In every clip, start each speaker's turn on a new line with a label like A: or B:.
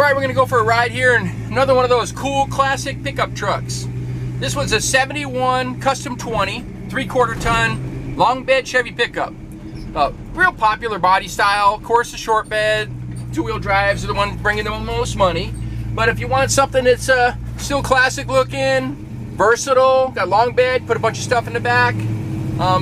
A: Alright, we're going to go for a ride here in another one of those cool classic pickup trucks. This one's a 71 Custom 20, 3/4 ton, long bed Chevy pickup. Real popular body style, of course the short bed, two-wheel drives are the ones bringing the most money. But if you want something that's still classic looking, versatile, got long bed, put a bunch of stuff in the back,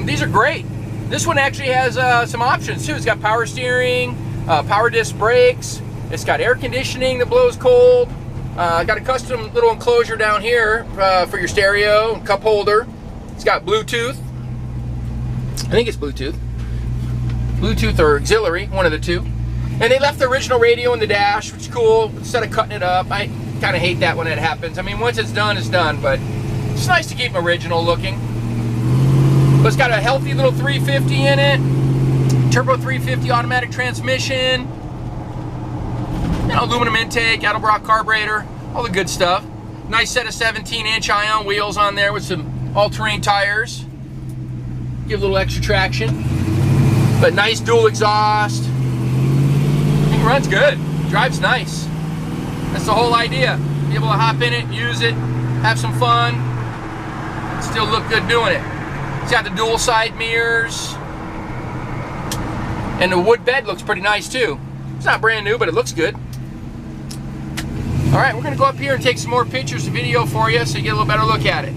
A: these are great. This one actually has some options too. It's got power steering, power disc brakes. It's got air conditioning that blows cold. Got a custom little enclosure down here for your stereo, cup holder. It's got Bluetooth. I think it's Bluetooth. Bluetooth or auxiliary, one of the two. And they left the original radio in the dash, which is cool, instead of cutting it up. I kind of hate that when it happens. I mean, once it's done, but it's nice to keep them original looking. But it's got a healthy little 350 in it. Turbo 350 automatic transmission. You know, aluminum intake, Edelbrock carburetor, all the good stuff. Nice set of 17-inch ion wheels on there with some all-terrain tires. Give a little extra traction. But nice dual exhaust. I think it runs good. Drives nice. That's the whole idea. Be able to hop in it, use it, have some fun, still look good doing it. It's got the dual side mirrors. And the wood bed looks pretty nice too. It's not brand new, but it looks good. Alright, we're going to go up here and take some more pictures and video for you so you get a little better look at it.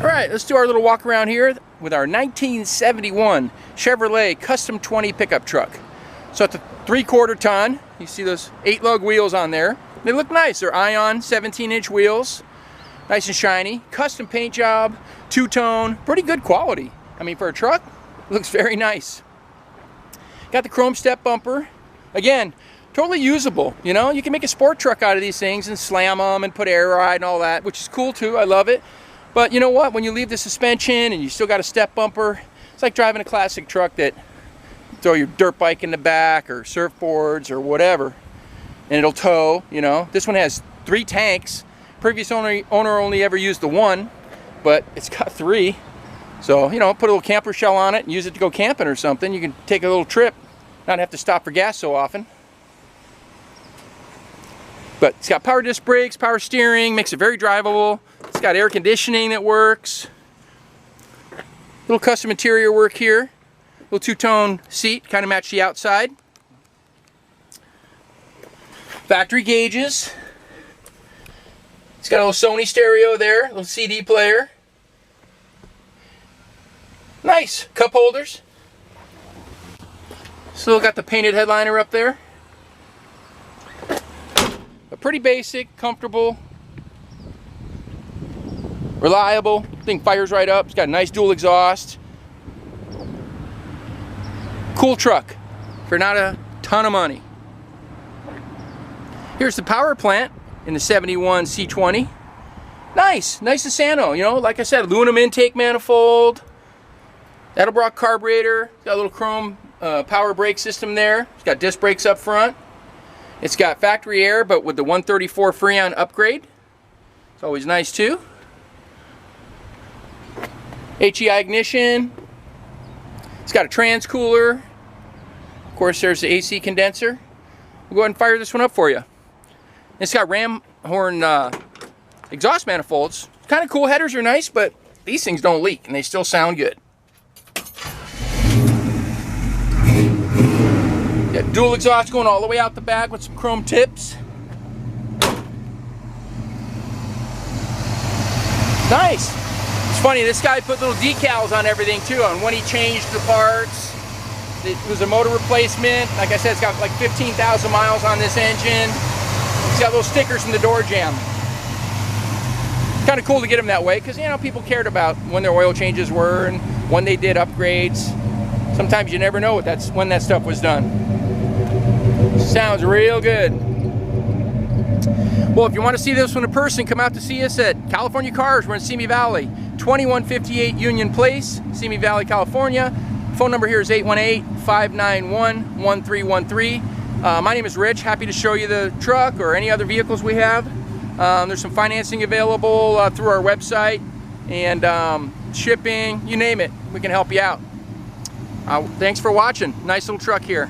A: Alright, let's do our little walk around here with our 1971 Chevrolet Custom 20 pickup truck. So it's a 3/4 ton. You see those 8-lug wheels on there. They look nice. They're ion 17-inch wheels. Nice and shiny. Custom paint job, two-tone, pretty good quality. I mean, for a truck, it looks very nice. Got the chrome step bumper. Again, totally usable, you know? You can make a sport truck out of these things and slam them and put air ride and all that, which is cool too. I love it. But you know what? When you leave the suspension and you still got a step bumper, it's like driving a classic truck that you throw your dirt bike in the back or surfboards or whatever, and it'll tow, you know? This one has 3 tanks. Previous owner only ever used the 1, but it's got 3. So, you know, put a little camper shell on it and use it to go camping or something. You can take a little trip, not have to stop for gas so often. But it's got power disc brakes, power steering, makes it very drivable. It's got air conditioning that works. Little custom interior work here. Little two-tone seat, kind of match the outside. Factory gauges. It's got a little Sony stereo there, a little CD player. Nice cup holders. Still got the painted headliner up there. But pretty basic, comfortable, reliable. Thing fires right up. It's got a nice dual exhaust. Cool truck for not a ton of money. Here's the power plant in the 71 C20. Nice and Sano. You know, like I said, aluminum intake manifold. Edelbrock carburetor. Got a little chrome power brake system there. It's got disc brakes up front. It's got factory air, but with the 134 Freon upgrade. It's always nice too. HEI ignition. It's got a trans cooler. Of course, there's the AC condenser. We'll go ahead and fire this one up for you. It's got ram horn exhaust manifolds. Kind of cool. Headers are nice, but these things don't leak and they still sound good. Got dual exhaust going all the way out the back with some chrome tips. Nice. It's funny, this guy put little decals on everything too, on when he changed the parts. It was a motor replacement. Like I said, it's got like 15,000 miles on this engine. It's got little stickers in the door jamb. Kind of cool to get them that way because, you know, people cared about when their oil changes were and when they did upgrades. Sometimes you never know when that stuff was done. Sounds real good. Well, if you want to see this one in person, come out to see us at California Cars. We're in Simi Valley, 2158 Union Place, Simi Valley, California. Phone number here is 818-591-1313. My name is Rich. Happy to show you the truck or any other vehicles we have. There's some financing available through our website and shipping, you name it. We can help you out. Thanks for watching. Nice little truck here.